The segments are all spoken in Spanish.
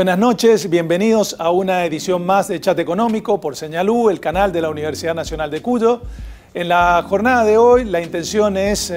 Buenas noches, bienvenidos a una edición más de Chat Económico por Señal U, el canal de la Universidad Nacional de Cuyo. En la jornada de hoy la intención es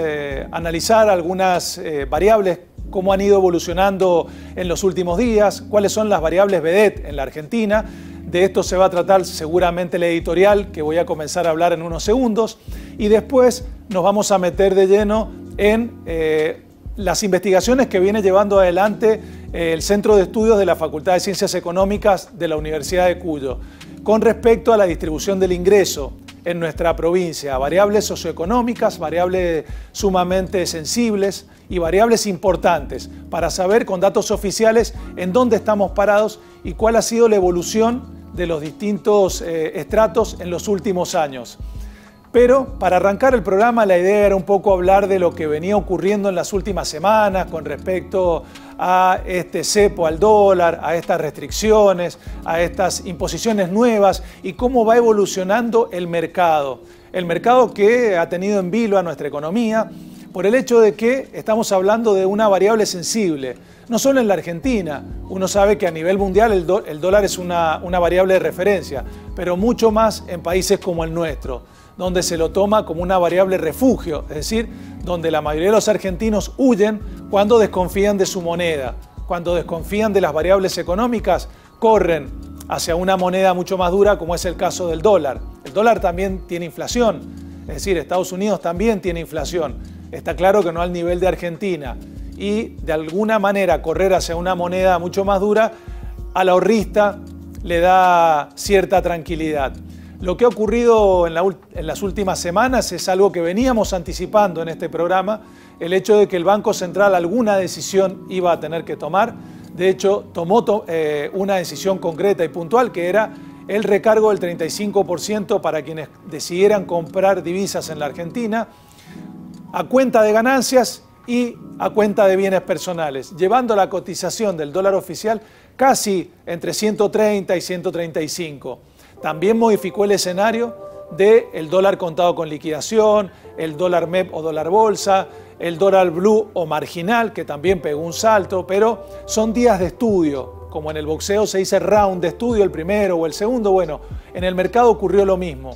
analizar algunas variables, cómo han ido evolucionando en los últimos días, cuáles son las variables vedette en la Argentina. De esto se va a tratar seguramente el editorial que voy a comenzar a hablar en unos segundos y después nos vamos a meter de lleno en las investigaciones que viene llevando adelante el Centro de Estudios de la Facultad de Ciencias Económicas de la Universidad de Cuyo con respecto a la distribución del ingreso en nuestra provincia, variables socioeconómicas, variables sumamente sensibles y variables importantes para saber con datos oficiales en dónde estamos parados y cuál ha sido la evolución de los distintos estratos en los últimos años. Pero para arrancar el programa la idea era un poco hablar de lo que venía ocurriendo en las últimas semanas con respecto a este cepo al dólar, a estas restricciones, a estas imposiciones nuevas y cómo va evolucionando el mercado. El mercado que ha tenido en vilo a nuestra economía por el hecho de que estamos hablando de una variable sensible. No solo en la Argentina, uno sabe que a nivel mundial el dólar es una variable de referencia, pero mucho más en países como el nuestro, donde se lo toma como una variable refugio, es decir, donde la mayoría de los argentinos huyen cuando desconfían de su moneda, cuando desconfían de las variables económicas, corren hacia una moneda mucho más dura como es el caso del dólar. El dólar también tiene inflación, es decir, Estados Unidos también tiene inflación, está claro que no al nivel de Argentina y de alguna manera correr hacia una moneda mucho más dura al ahorrista le da cierta tranquilidad. Lo que ha ocurrido en las últimas semanas es algo que veníamos anticipando en este programa, el hecho de que el Banco Central alguna decisión iba a tener que tomar. De hecho, tomó una decisión concreta y puntual, que era el recargo del 35% para quienes decidieran comprar divisas en la Argentina, a cuenta de ganancias y a cuenta de bienes personales, llevando la cotización del dólar oficial casi entre 130 y 135. También modificó el escenario del dólar contado con liquidación, el dólar MEP o dólar bolsa, el dólar blue o marginal, que también pegó un salto, pero son días de estudio. Como en el boxeo se dice round de estudio, el primero o el segundo, bueno, en el mercado ocurrió lo mismo.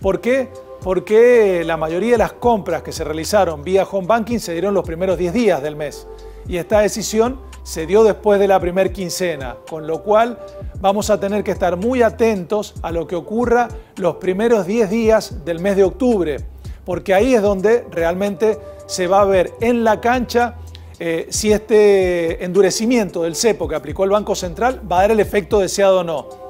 ¿Por qué? Porque la mayoría de las compras que se realizaron vía home banking se dieron los primeros 10 días del mes. Y esta decisión se dio después de la primera quincena, con lo cual vamos a tener que estar muy atentos a lo que ocurra los primeros 10 días del mes de octubre, porque ahí es donde realmente se va a ver en la cancha si este endurecimiento del cepo que aplicó el Banco Central va a dar el efecto deseado o no.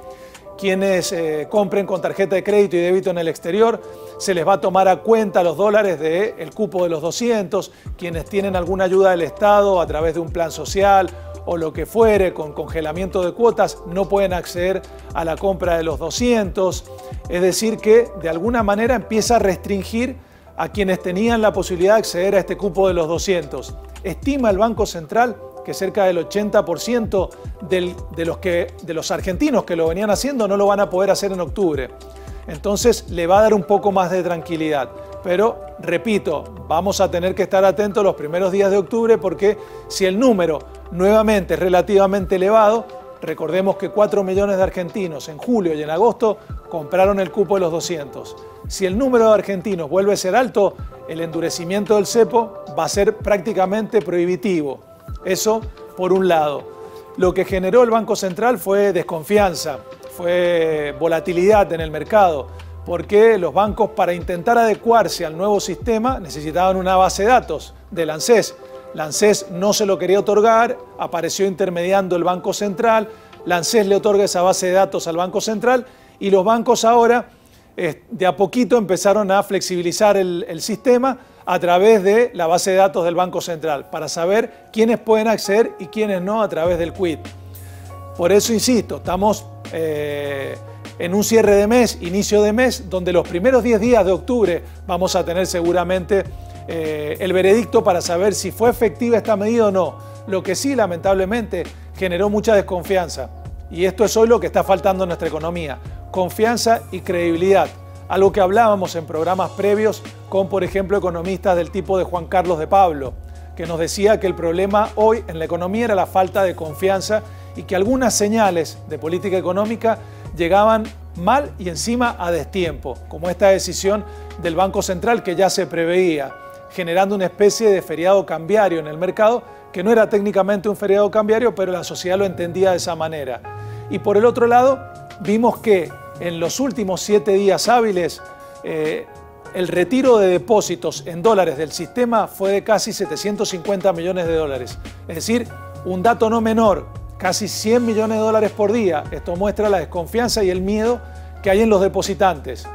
Quienes compren con tarjeta de crédito y débito en el exterior, se les va a tomar a cuenta los dólares del cupo de los 200, quienes tienen alguna ayuda del Estado a través de un plan social o lo que fuere, con congelamiento de cuotas, no pueden acceder a la compra de los 200, es decir que de alguna manera empieza a restringir a quienes tenían la posibilidad de acceder a este cupo de los 200. Estima el Banco Central que cerca del 80% de los argentinos que lo venían haciendo no lo van a poder hacer en octubre. Entonces le va a dar un poco más de tranquilidad. Pero, repito, vamos a tener que estar atentos los primeros días de octubre porque si el número nuevamente es relativamente elevado, recordemos que 4 millones de argentinos en julio y en agosto compraron el cupo de los 200. Si el número de argentinos vuelve a ser alto, el endurecimiento del cepo va a ser prácticamente prohibitivo. Eso por un lado. Lo que generó el Banco Central fue desconfianza, fue volatilidad en el mercado, porque los bancos para intentar adecuarse al nuevo sistema necesitaban una base de datos del ANSES. La ANSES no se lo quería otorgar, apareció intermediando el Banco Central, la ANSES le otorga esa base de datos al Banco Central y los bancos ahora de a poquito empezaron a flexibilizar el sistema a través de la base de datos del Banco Central para saber quiénes pueden acceder y quiénes no a través del QUIT. Por eso insisto, estamos en un cierre de mes, inicio de mes, donde los primeros 10 días de octubre vamos a tener seguramente el veredicto para saber si fue efectiva esta medida o no. Lo que sí, lamentablemente, generó mucha desconfianza. Y esto es hoy lo que está faltando en nuestra economía. Confianza y credibilidad. Algo que hablábamos en programas previos con, por ejemplo, economistas del tipo de Juan Carlos de Pablo, que nos decía que el problema hoy en la economía era la falta de confianza y que algunas señales de política económica llegaban mal y encima a destiempo, como esta decisión del Banco Central que ya se preveía, generando una especie de feriado cambiario en el mercado, que no era técnicamente un feriado cambiario, pero la sociedad lo entendía de esa manera. Y por el otro lado, vimos que en los últimos 7 días hábiles, el retiro de depósitos en dólares del sistema fue de casi 750 millones de dólares. Es decir, un dato no menor, casi 100 millones de dólares por día. Esto muestra la desconfianza y el miedo que hay en los depositantes.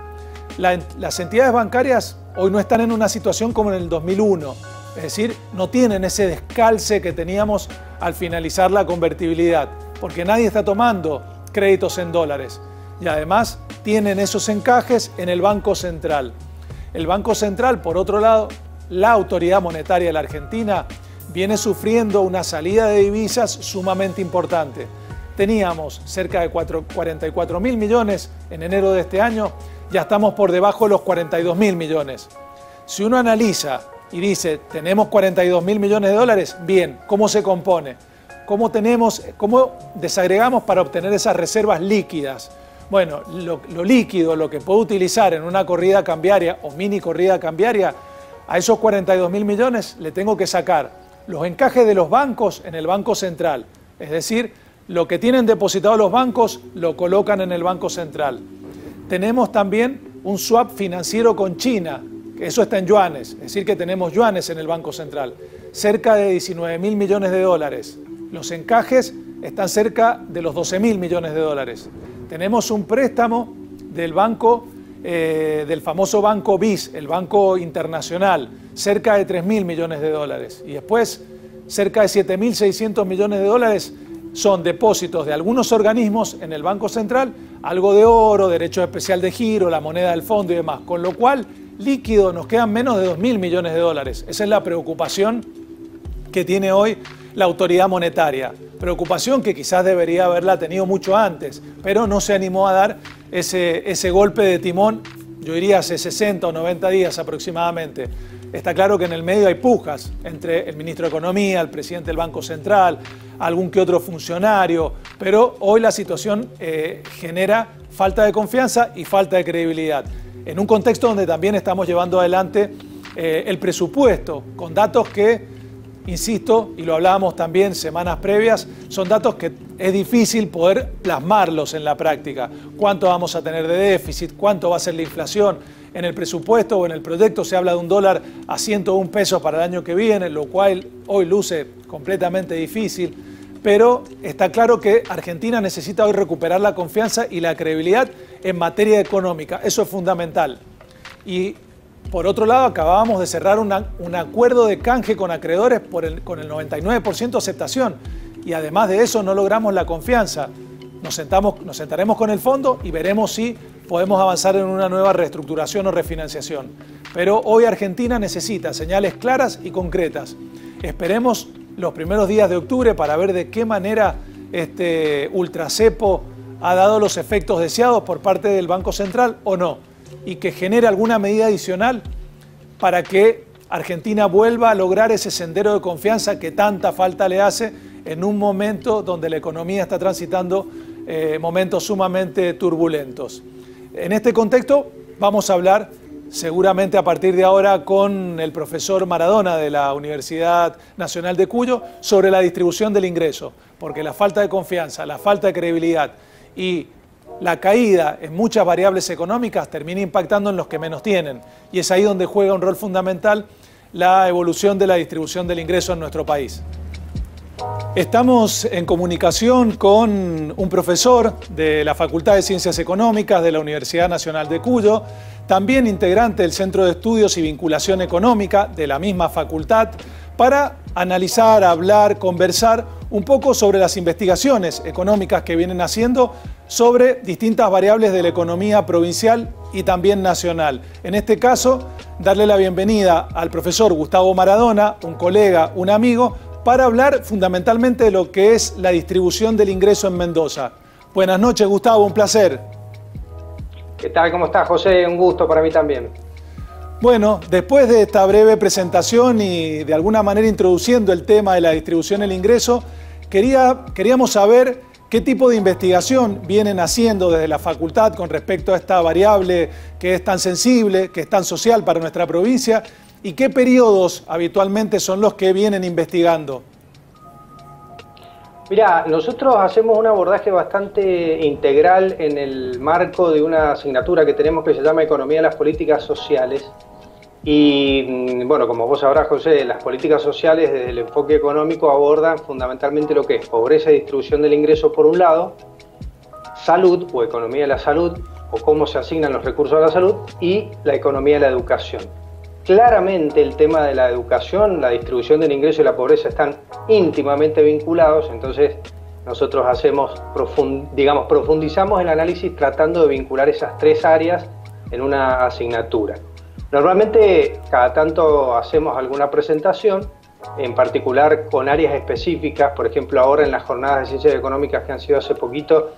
Las entidades bancarias hoy no están en una situación como en el 2001. Es decir, no tienen ese descalce que teníamos al finalizar la convertibilidad, porque nadie está tomando créditos en dólares. Y además tienen esos encajes en el Banco Central. El Banco Central, por otro lado, la autoridad monetaria de la Argentina, viene sufriendo una salida de divisas sumamente importante. Teníamos cerca de 44 mil millones en enero de este año, ya estamos por debajo de los 42 mil millones. Si uno analiza y dice, tenemos 42 mil millones de dólares, bien, ¿cómo se compone? ¿Cómo desagregamos para obtener esas reservas líquidas? Bueno, lo líquido, lo que puedo utilizar en una corrida cambiaria o mini corrida cambiaria, a esos 42 mil millones le tengo que sacar los encajes de los bancos en el Banco Central. Es decir, lo que tienen depositado los bancos lo colocan en el Banco Central. Tenemos también un swap financiero con China, que eso está en yuanes, es decir que tenemos yuanes en el Banco Central, cerca de 19 mil millones de dólares. Los encajes están cerca de los 12 mil millones de dólares. Tenemos un préstamo del banco, del famoso banco BIS, el Banco Internacional, cerca de 3 mil millones de dólares. Y después, cerca de 7.600 millones de dólares son depósitos de algunos organismos en el Banco Central, algo de oro, derecho especial de giro, la moneda del fondo y demás. Con lo cual, líquido nos quedan menos de 2 mil millones de dólares. Esa es la preocupación que tiene hoy la autoridad monetaria. Preocupación que quizás debería haberla tenido mucho antes, pero no se animó a dar ese golpe de timón, yo diría hace 60 o 90 días aproximadamente. Está claro que en el medio hay pujas entre el ministro de Economía, el presidente del Banco Central, algún que otro funcionario, pero hoy la situación genera falta de confianza y falta de credibilidad. En un contexto donde también estamos llevando adelante el presupuesto, con datos que, insisto, y lo hablábamos también semanas previas, son datos que es difícil poder plasmarlos en la práctica. ¿Cuánto vamos a tener de déficit? ¿Cuánto va a ser la inflación? En el presupuesto o en el proyecto se habla de un dólar a 101 pesos para el año que viene, lo cual hoy luce completamente difícil, pero está claro que Argentina necesita hoy recuperar la confianza y la credibilidad en materia económica. Eso es fundamental. Y por otro lado, acabábamos de cerrar un acuerdo de canje con acreedores con el 99% de aceptación. Y además de eso no logramos la confianza. Nos sentaremos con el fondo y veremos si podemos avanzar en una nueva reestructuración o refinanciación. Pero hoy Argentina necesita señales claras y concretas. Esperemos los primeros días de octubre para ver de qué manera este ultracepo ha dado los efectos deseados por parte del Banco Central o no, y que genere alguna medida adicional para que Argentina vuelva a lograr ese sendero de confianza que tanta falta le hace en un momento donde la economía está transitando momentos sumamente turbulentos. En este contexto vamos a hablar seguramente a partir de ahora con el profesor Maradona de la Universidad Nacional de Cuyo sobre la distribución del ingreso, porque la falta de confianza, la falta de credibilidad y la caída en muchas variables económicas termina impactando en los que menos tienen, y es ahí donde juega un rol fundamental la evolución de la distribución del ingreso en nuestro país. Estamos en comunicación con un profesor de la Facultad de Ciencias Económicas de la Universidad Nacional de Cuyo, también integrante del Centro de Estudios y Vinculación Económica de la misma facultad, para analizar, hablar, conversar un poco sobre las investigaciones económicas que vienen haciendo sobre distintas variables de la economía provincial y también nacional. En este caso, darle la bienvenida al profesor Gustavo Maradona, un colega, un amigo, para hablar fundamentalmente de lo que es la distribución del ingreso en Mendoza. Buenas noches, Gustavo, un placer. ¿Qué tal? ¿Cómo estás, José? Un gusto para mí también. Bueno, después de esta breve presentación y de alguna manera introduciendo el tema de la distribución del ingreso, Queríamos saber qué tipo de investigación vienen haciendo desde la facultad con respecto a esta variable que es tan sensible, que es tan social para nuestra provincia, y qué periodos habitualmente son los que vienen investigando. Mirá, nosotros hacemos un abordaje bastante integral en el marco de una asignatura que tenemos que se llama Economía de las Políticas Sociales. Y bueno, como vos sabrás, José, las políticas sociales desde el enfoque económico abordan fundamentalmente lo que es pobreza y distribución del ingreso por un lado, salud o economía de la salud, o cómo se asignan los recursos a la salud, y la economía de la educación. Claramente el tema de la educación, la distribución del ingreso y la pobreza están íntimamente vinculados, entonces nosotros profundizamos el análisis tratando de vincular esas tres áreas en una asignatura. Normalmente cada tanto hacemos alguna presentación, en particular con áreas específicas, por ejemplo ahora en las jornadas de ciencias económicas que han sido hace poquito,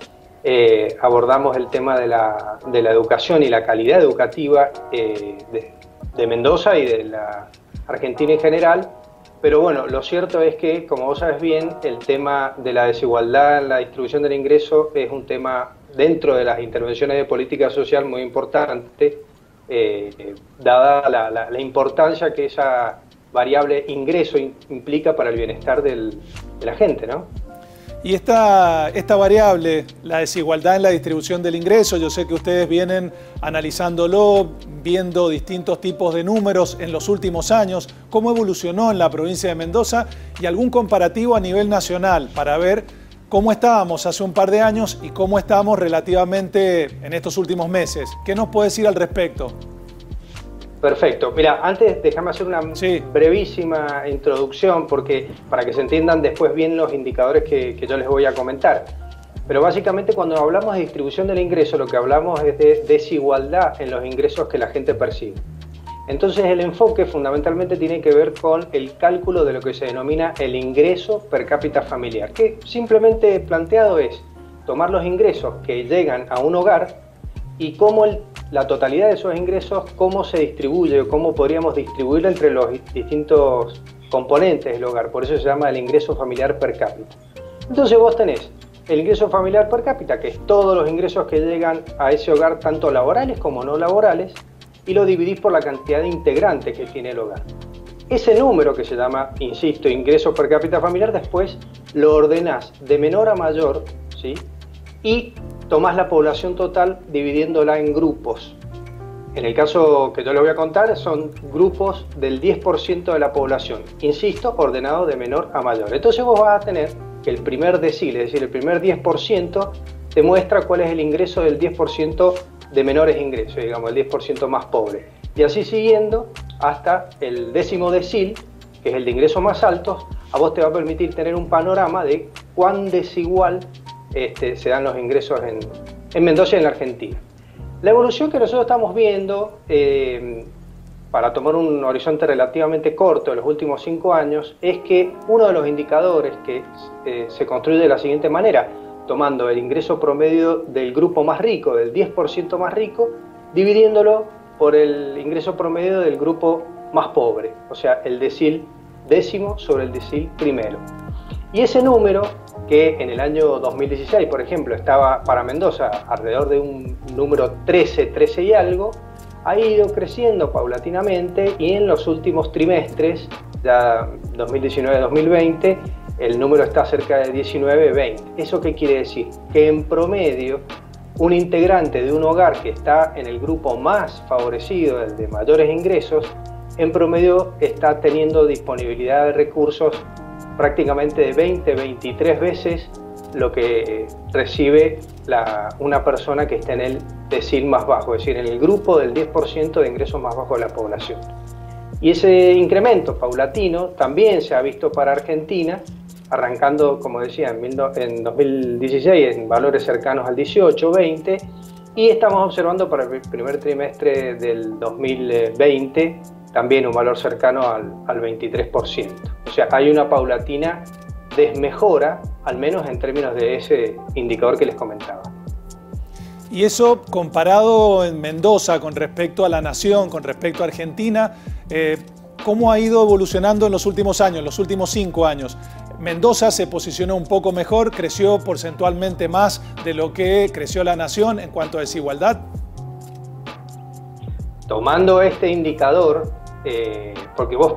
abordamos el tema de la educación y la calidad educativa de Mendoza y de la Argentina en general, pero bueno, lo cierto es que, como vos sabes bien, el tema de la desigualdad en la distribución del ingreso es un tema dentro de las intervenciones de política social muy importante, dada la importancia que esa variable ingreso implica para el bienestar de la gente, ¿no? Y esta variable, la desigualdad en la distribución del ingreso, yo sé que ustedes vienen analizándolo, viendo distintos tipos de números en los últimos años, cómo evolucionó en la provincia de Mendoza y algún comparativo a nivel nacional para ver cómo estábamos hace un par de años y cómo estamos relativamente en estos últimos meses. ¿Qué nos puede decir al respecto? Perfecto. Mira, antes déjame hacer una brevísima introducción porque para que se entiendan después bien los indicadores que yo les voy a comentar. Pero básicamente cuando hablamos de distribución del ingreso, lo que hablamos es de desigualdad en los ingresos que la gente percibe. Entonces el enfoque fundamentalmente tiene que ver con el cálculo de lo que se denomina el ingreso per cápita familiar, que simplemente planteado es tomar los ingresos que llegan a un hogar y cómo la totalidad de esos ingresos, cómo se distribuye o cómo podríamos distribuirlo entre los distintos componentes del hogar. Por eso se llama el ingreso familiar per cápita. Entonces vos tenés el ingreso familiar per cápita, que es todos los ingresos que llegan a ese hogar, tanto laborales como no laborales, y lo dividís por la cantidad de integrantes que tiene el hogar. Ese número que se llama, insisto, ingreso per cápita familiar, después lo ordenás de menor a mayor, ¿sí? Y tomás la población total dividiéndola en grupos. En el caso que yo les voy a contar son grupos del 10% de la población, insisto, ordenado de menor a mayor. Entonces vos vas a tener que el primer decil, es decir, el primer 10%, te muestra cuál es el ingreso del 10% de menores ingresos, digamos, el 10% más pobre. Y así siguiendo hasta el décimo decil, que es el de ingresos más altos, a vos te va a permitir tener un panorama de cuán desigual se dan los ingresos en Mendoza y en la Argentina. La evolución que nosotros estamos viendo, para tomar un horizonte relativamente corto de los últimos 5 años, es que uno de los indicadores que se construye de la siguiente manera, tomando el ingreso promedio del grupo más rico, del 10% más rico, dividiéndolo por el ingreso promedio del grupo más pobre, o sea, el decil décimo sobre el decil primero. Y ese número, que en el año 2016, por ejemplo, estaba para Mendoza alrededor de un número 13 y algo, ha ido creciendo paulatinamente y en los últimos trimestres, ya 2019-2020, el número está cerca de 19-20. ¿Eso qué quiere decir? Que en promedio, un integrante de un hogar que está en el grupo más favorecido, el de mayores ingresos, en promedio está teniendo disponibilidad de recursos prácticamente de 20-23 veces lo que recibe una persona que está en el decil más bajo, es decir, en el grupo del 10% de ingresos más bajos de la población. Y ese incremento paulatino también se ha visto para Argentina, arrancando, como decía, en 2016 en valores cercanos al 18-20, y estamos observando para el primer trimestre del 2020 también un valor cercano al 23%. O sea, hay una paulatina desmejora, al menos en términos de ese indicador que les comentaba. Y eso comparado en Mendoza con respecto a la nación, con respecto a Argentina, ¿cómo ha ido evolucionando en los últimos años, en los últimos 5 años? Mendoza se posicionó un poco mejor, creció porcentualmente más de lo que creció la nación en cuanto a desigualdad. Tomando este indicador, porque vos,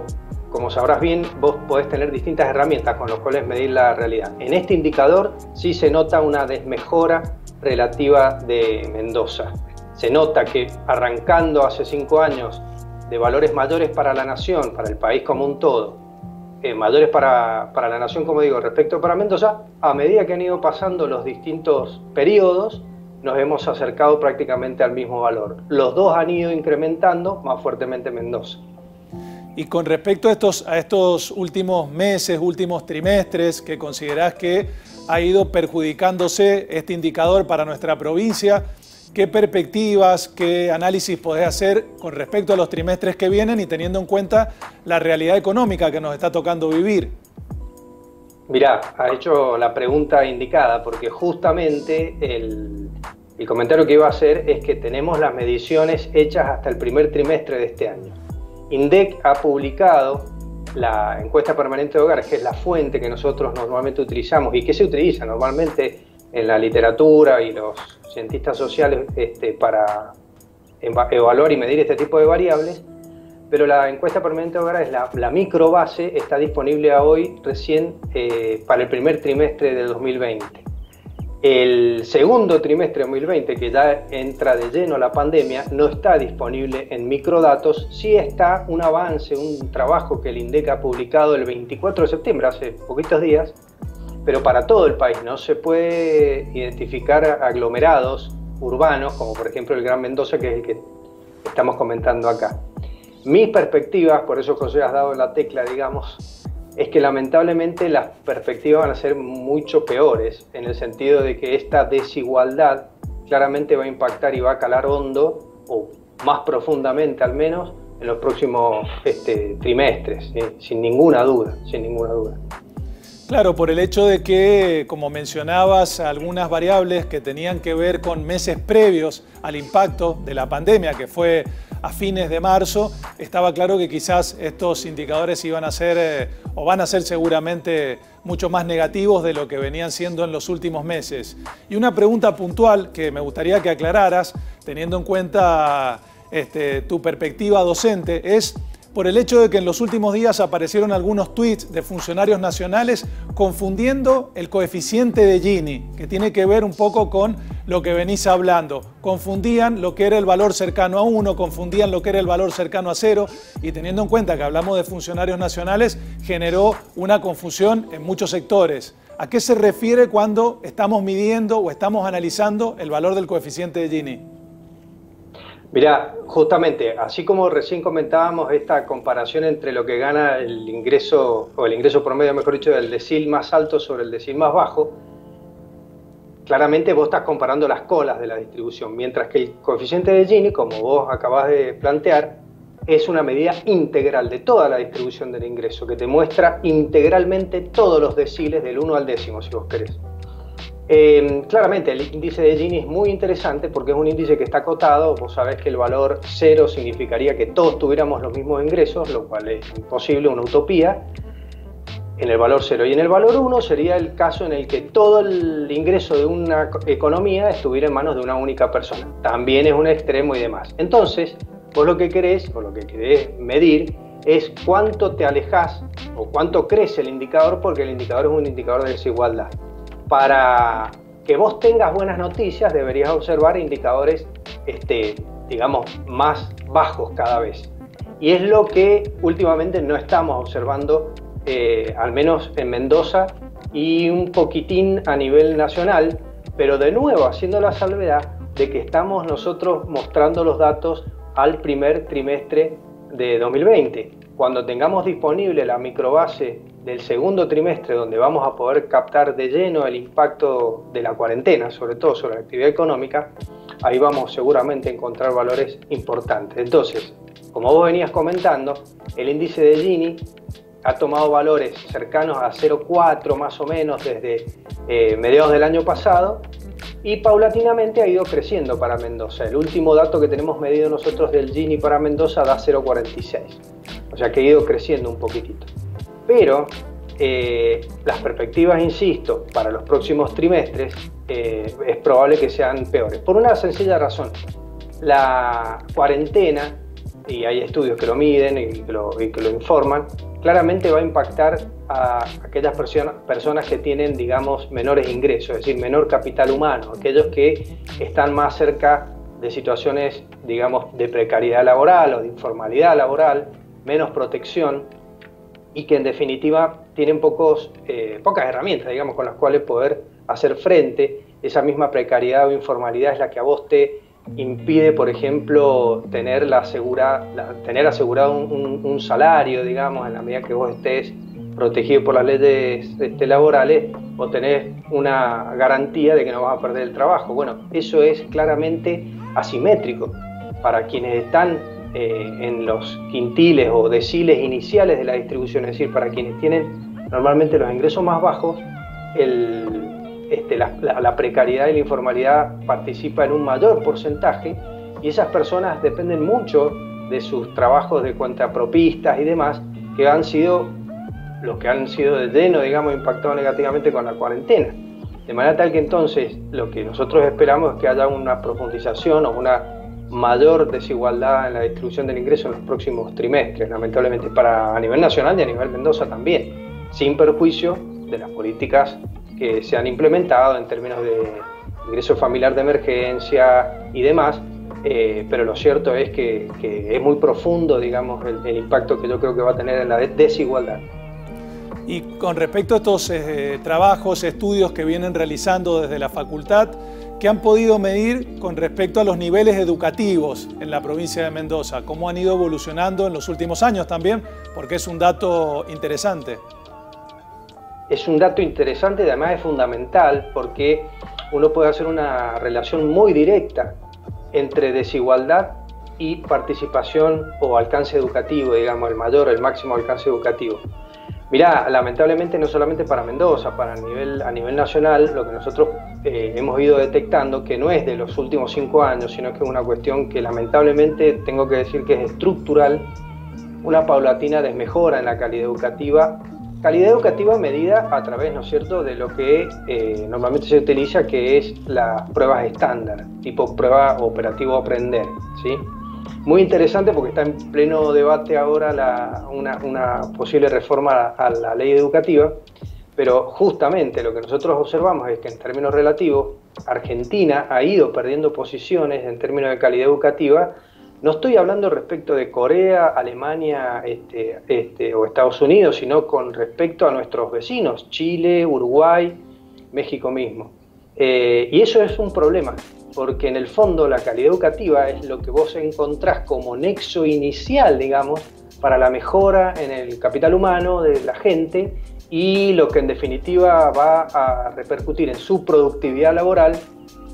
como sabrás bien, vos podés tener distintas herramientas con las cuales medir la realidad. En este indicador sí se nota una desmejora relativa de Mendoza. Se nota que arrancando hace 5 años de valores mayores para la nación, para el país como un todo, mayores para la nación, como digo, respecto para Mendoza, a medida que han ido pasando los distintos periodos, nos hemos acercado prácticamente al mismo valor. Los dos han ido incrementando más fuertemente Mendoza. Y con respecto a estos últimos meses, últimos trimestres, que considerás que ha ido perjudicándose este indicador para nuestra provincia, ¿qué perspectivas, qué análisis podés hacer con respecto a los trimestres que vienen y teniendo en cuenta la realidad económica que nos está tocando vivir? Mirá, has hecho la pregunta indicada, porque justamente el comentario que iba a hacer es que tenemos las mediciones hechas hasta el primer trimestre de este año. INDEC ha publicado la encuesta permanente de hogares, que es la fuente que nosotros normalmente utilizamos y que se utiliza normalmente en la literatura y los cientistas sociales para evaluar y medir este tipo de variables. Pero la encuesta permanente de hogares, la microbase, está disponible a hoy recién para el primer trimestre de 2020. El segundo trimestre de 2020, que ya entra de lleno la pandemia, no está disponible en microdatos. Sí está un avance, un trabajo que el INDEC ha publicado el 24 de septiembre, hace poquitos días, pero para todo el país. No se puede identificar aglomerados urbanos, como por ejemplo el Gran Mendoza, que es el que estamos comentando acá. Mis perspectivas, por eso José has dado la tecla, digamos, es que lamentablemente las perspectivas van a ser mucho peores, en el sentido de que esta desigualdad claramente va a impactar y va a calar hondo, o más profundamente al menos, en los próximos trimestres, sin ninguna duda, sin ninguna duda. Claro, por el hecho de que, como mencionabas, algunas variables que tenían que ver con meses previos al impacto de la pandemia, que fue a fines de marzo, estaba claro que quizás estos indicadores iban a ser, o van a ser seguramente mucho más negativos de lo que venían siendo en los últimos meses. Y una pregunta puntual que me gustaría que aclararas, teniendo en cuenta tu perspectiva docente, es por el hecho de que en los últimos días aparecieron algunos tweets de funcionarios nacionales confundiendo el coeficiente de Gini, que tiene que ver un poco con lo que venís hablando. Confundían lo que era el valor cercano a 1, confundían lo que era el valor cercano a 0, y teniendo en cuenta que hablamos de funcionarios nacionales, generó una confusión en muchos sectores. ¿A qué se refiere cuando estamos midiendo o estamos analizando el valor del coeficiente de Gini? Mirá, justamente, así como recién comentábamos esta comparación entre lo que gana el ingreso, o el ingreso promedio, mejor dicho, del decil más alto sobre el decil más bajo, claramente vos estás comparando las colas de la distribución, mientras que el coeficiente de Gini, como vos acabás de plantear, es una medida integral de toda la distribución del ingreso, que te muestra integralmente todos los deciles del 1 al décimo, si vos querés. Claramente el índice de Gini es muy interesante porque es un índice que está acotado. Vos sabés que el valor 0 significaría que todos tuviéramos los mismos ingresos, lo cual es imposible, una utopía, en el valor 0. Y en el valor 1 sería el caso en el que todo el ingreso de una economía estuviera en manos de una única persona. También es un extremo y demás. Entonces, vos lo que querés, o lo que querés medir, es cuánto te alejás o cuánto crece el indicador, porque el indicador es un indicador de desigualdad. Para que vos tengas buenas noticias, deberías observar indicadores, digamos, más bajos cada vez. Y es lo que últimamente no estamos observando, al menos en Mendoza y un poquitín a nivel nacional, pero de nuevo haciendo la salvedad de que estamos nosotros mostrando los datos al primer trimestre de 2020. Cuando tengamos disponible la microbase del segundo trimestre, donde vamos a poder captar de lleno el impacto de la cuarentena, sobre todo sobre la actividad económica, ahí vamos seguramente a encontrar valores importantes. Entonces, como vos venías comentando, el índice de Gini ha tomado valores cercanos a 0,4 más o menos desde mediados del año pasado, y paulatinamente ha ido creciendo para Mendoza. El último dato que tenemos medido nosotros del Gini para Mendoza da 0,46, o sea que ha ido creciendo un poquitito. Pero las perspectivas, insisto, para los próximos trimestres es probable que sean peores. Por una sencilla razón, la cuarentena, y hay estudios que lo miden y que lo informan, claramente va a impactar a aquellas personas que tienen, digamos, menores ingresos, es decir, menor capital humano, aquellos que están más cerca de situaciones, digamos, de precariedad laboral o de informalidad laboral, menos protección, y que en definitiva tienen pocas herramientas, digamos, con las cuales poder hacer frente. Esa misma precariedad o informalidad es la que a vos te impide, por ejemplo, tener asegurado un salario, digamos, en la medida que vos estés protegido por las leyes laborales, o tenés una garantía de que no vas a perder el trabajo. Bueno, eso es claramente asimétrico para quienes están en los quintiles o deciles iniciales de la distribución, es decir, para quienes tienen normalmente los ingresos más bajos, la precariedad y la informalidad participa en un mayor porcentaje, y esas personas dependen mucho de sus trabajos de cuentapropistas y demás, que han sido de lleno, digamos, impactados negativamente con la cuarentena. De manera tal que entonces lo que nosotros esperamos es que haya una profundización o una mayor desigualdad en la distribución del ingreso en los próximos trimestres, lamentablemente, a nivel nacional y a nivel Mendoza también, sin perjuicio de las políticas que se han implementado en términos de ingreso familiar de emergencia y demás, pero lo cierto es que es muy profundo, digamos, el impacto que yo creo que va a tener en la desigualdad. Y con respecto a estos trabajos, estudios que vienen realizando desde la facultad, ¿qué han podido medir con respecto a los niveles educativos en la provincia de Mendoza? ¿Cómo han ido evolucionando en los últimos años también? Porque es un dato interesante. Es un dato interesante y además es fundamental, porque uno puede hacer una relación muy directa entre desigualdad y participación o alcance educativo, digamos, el máximo alcance educativo. Mirá, lamentablemente no solamente para Mendoza, a nivel nacional, lo que nosotros hemos ido detectando, que no es de los últimos 5 años, sino que es una cuestión que lamentablemente tengo que decir que es estructural, una paulatina desmejora en la calidad educativa medida a través, ¿no es cierto?, de lo que normalmente se utiliza, que es las pruebas estándar, tipo prueba operativo aprender, ¿sí? Muy interesante porque está en pleno debate ahora una posible reforma a la ley educativa, pero justamente lo que nosotros observamos es que en términos relativos Argentina ha ido perdiendo posiciones en términos de calidad educativa. No estoy hablando respecto de Corea, Alemania o Estados Unidos, sino con respecto a nuestros vecinos, Chile, Uruguay, México mismo. Y eso es un problema, porque en el fondo la calidad educativa es lo que vos encontrás como nexo inicial, digamos, para la mejora en el capital humano de la gente, y lo que en definitiva va a repercutir en su productividad laboral,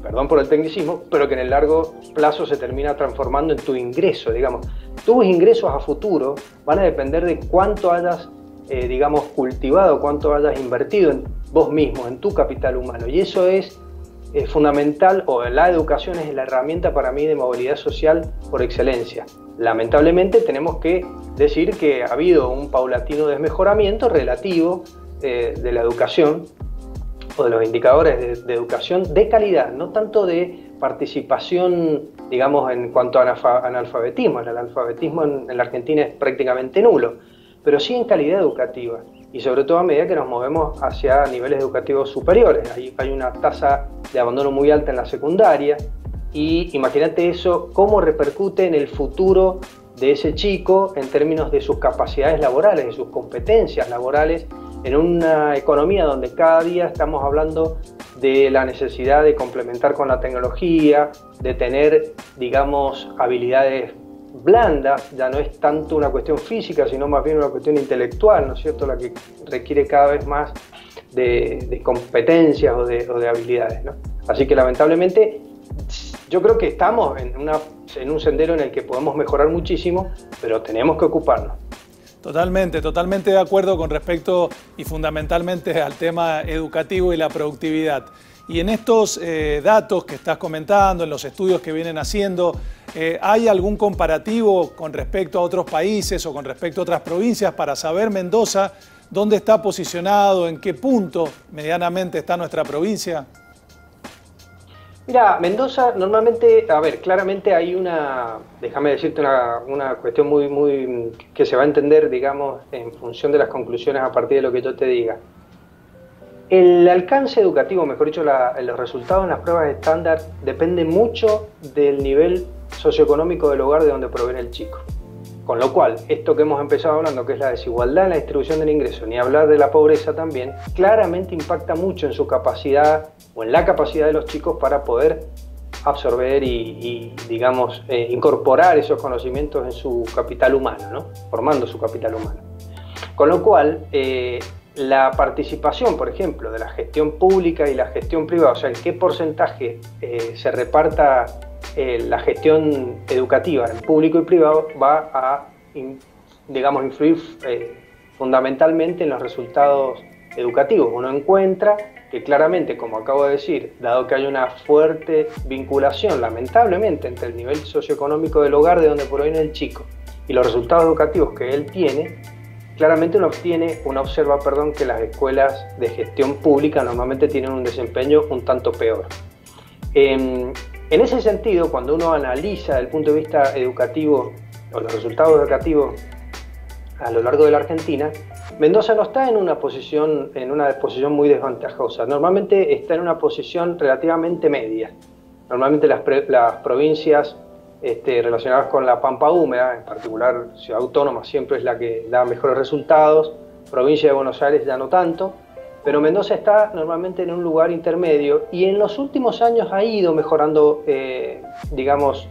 perdón por el tecnicismo, pero que en el largo plazo se termina transformando en tu ingreso, digamos. Tus ingresos a futuro van a depender de cuánto hayas, digamos, cultivado, cuánto hayas invertido en vos mismo, en tu capital humano. Y eso es fundamental, o la educación es la herramienta para mí de movilidad social por excelencia. Lamentablemente tenemos que decir que ha habido un paulatino desmejoramiento relativo de la educación, o de los indicadores de educación de calidad, no tanto de participación, digamos, en cuanto a analfabetismo. El analfabetismo en la Argentina es prácticamente nulo, pero sí en calidad educativa, y sobre todo a medida que nos movemos hacia niveles educativos superiores. Hay una tasa de abandono muy alta en la secundaria, y imagínate eso, cómo repercute en el futuro de ese chico en términos de sus capacidades laborales, de sus competencias laborales, en una economía donde cada día estamos hablando de la necesidad de complementar con la tecnología, de tener, digamos, habilidades blandas. Ya no es tanto una cuestión física, sino más bien una cuestión intelectual, ¿no es cierto?, la que requiere cada vez más de competencias o de habilidades, ¿no? Así que lamentablemente yo creo que estamos en un sendero en el que podemos mejorar muchísimo, pero tenemos que ocuparnos. Totalmente de acuerdo con respecto y fundamentalmente al tema educativo y la productividad. Y en estos datos que estás comentando, en los estudios que vienen haciendo, ¿hay algún comparativo con respecto a otros países o con respecto a otras provincias para saber, Mendoza, ¿Dónde está posicionado? ¿En qué punto medianamente está nuestra provincia? Mira, Mendoza normalmente, a ver, claramente hay déjame decirte una cuestión muy que se va a entender, digamos, en función de las conclusiones a partir de lo que yo te diga. El alcance educativo, mejor dicho, los resultados en las pruebas estándar depende mucho del nivel socioeconómico del hogar de donde proviene el chico. Con lo cual, esto que hemos empezado hablando, que es la desigualdad en la distribución del ingreso, ni hablar de la pobreza también, claramente impacta mucho en su capacidad o en la capacidad de los chicos para poder absorber y digamos, incorporar esos conocimientos en su capital humano, ¿no? Formando su capital humano. Con lo cual, la participación, por ejemplo, de la gestión pública y la gestión privada, o sea, en qué porcentaje se reparta la gestión educativa en público y privado, va a, digamos, influir fundamentalmente en los resultados educativos. Uno encuentra que claramente, como acabo de decir, dado que hay una fuerte vinculación, lamentablemente, entre el nivel socioeconómico del hogar de donde proviene el chico y los resultados educativos que él tiene, claramente uno observa que las escuelas de gestión pública normalmente tienen un desempeño un tanto peor. En ese sentido, cuando uno analiza desde el punto de vista educativo o los resultados educativos a lo largo de la Argentina, Mendoza no está en una posición muy desventajosa. Normalmente está en una posición relativamente media. Normalmente las provincias relacionadas con la pampa húmeda, en particular Ciudad Autónoma, siempre es la que da mejores resultados. Provincia de Buenos Aires ya no tanto. Pero Mendoza está normalmente en un lugar intermedio y en los últimos años ha ido mejorando, digamos,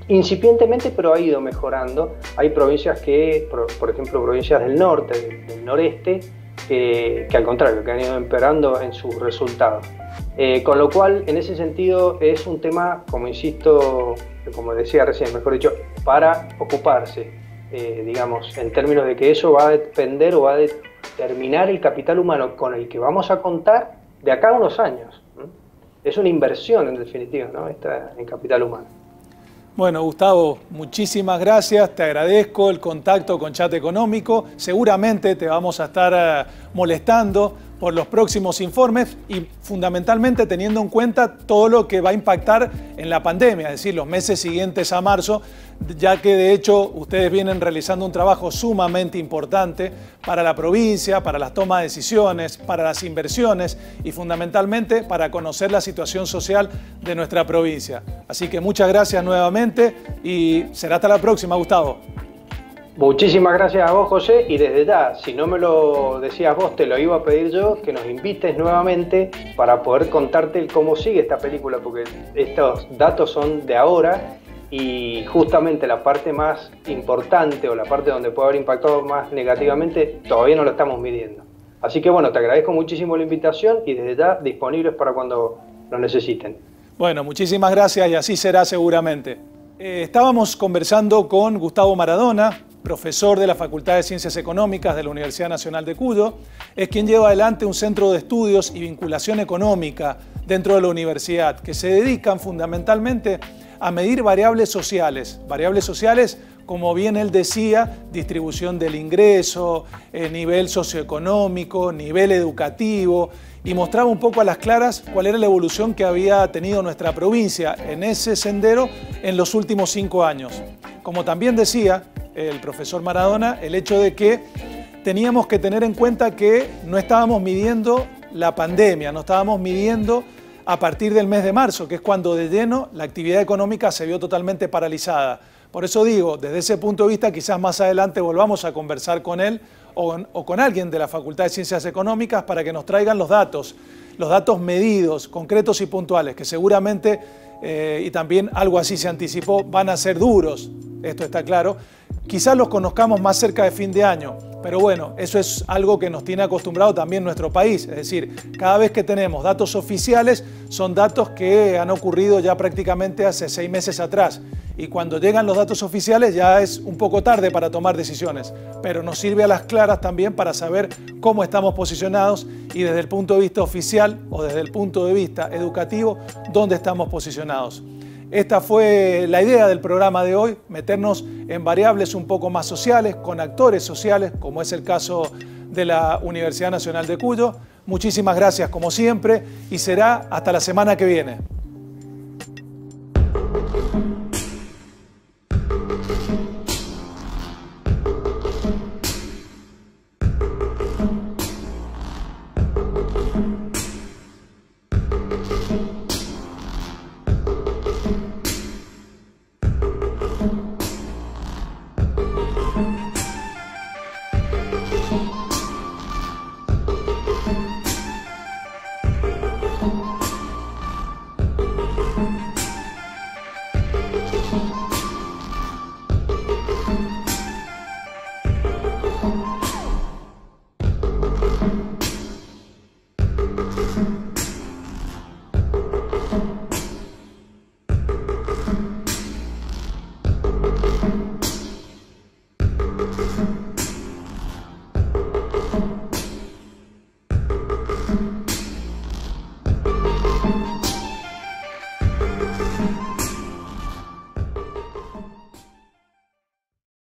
incipientemente, pero ha ido mejorando. Hay provincias por ejemplo, provincias del norte, del noreste, que al contrario, que han ido empeorando en sus resultados. Con lo cual, en ese sentido, es un tema, como insisto, como decía recién, mejor dicho, para ocuparse, digamos, en términos de que eso va a depender o va a determinar el capital humano con el que vamos a contar de acá a unos años. Es una inversión, en definitiva, ¿no? En capital humano. Bueno, Gustavo, muchísimas gracias, te agradezco el contacto con Chat Económico. Seguramente te vamos a estar molestando por los próximos informes y fundamentalmente teniendo en cuenta todo lo que va a impactar en la pandemia, es decir, los meses siguientes a marzo, ya que de hecho ustedes vienen realizando un trabajo sumamente importante para la provincia, para las tomas de decisiones, para las inversiones y fundamentalmente para conocer la situación social de nuestra provincia. Así que muchas gracias nuevamente y será hasta la próxima, Gustavo. Muchísimas gracias a vos, José, y desde ya, si no me lo decías vos, te lo iba a pedir yo, que nos invites nuevamente para poder contarte cómo sigue esta película, porque estos datos son de ahora y justamente la parte más importante o la parte donde puede haber impactado más negativamente todavía no lo estamos midiendo. Así que bueno, te agradezco muchísimo la invitación y desde ya disponibles para cuando lo necesiten. Bueno, muchísimas gracias y así será seguramente. Estábamos conversando con Gustavo Maradona, profesor de la Facultad de Ciencias Económicas de la Universidad Nacional de Cuyo, es quien lleva adelante un centro de estudios y vinculación económica dentro de la universidad, que se dedican fundamentalmente a medir variables sociales como bien él decía, distribución del ingreso, nivel socioeconómico, nivel educativo, y mostraba un poco a las claras cuál era la evolución que había tenido nuestra provincia en ese sendero en los últimos 5 años. Como también decía el profesor Maradona, el hecho de que teníamos que tener en cuenta que no estábamos midiendo la pandemia, no estábamos midiendo a partir del mes de marzo, que es cuando de lleno la actividad económica se vio totalmente paralizada. Por eso digo, desde ese punto de vista, quizás más adelante volvamos a conversar con él o con alguien de la Facultad de Ciencias Económicas para que nos traigan los datos medidos, concretos y puntuales, que seguramente, y también algo así se anticipó, van a ser duros, esto está claro. Quizás los conozcamos más cerca de fin de año, pero bueno, eso es algo que nos tiene acostumbrado también nuestro país. Es decir, cada vez que tenemos datos oficiales, son datos que han ocurrido ya prácticamente hace 6 meses atrás. Y cuando llegan los datos oficiales ya es un poco tarde para tomar decisiones, pero nos sirve a las claras también para saber cómo estamos posicionados y desde el punto de vista oficial o desde el punto de vista educativo, dónde estamos posicionados. Esta fue la idea del programa de hoy, meternos en variables un poco más sociales, con actores sociales, como es el caso de la Universidad Nacional de Cuyo. Muchísimas gracias como siempre y será hasta la semana que viene.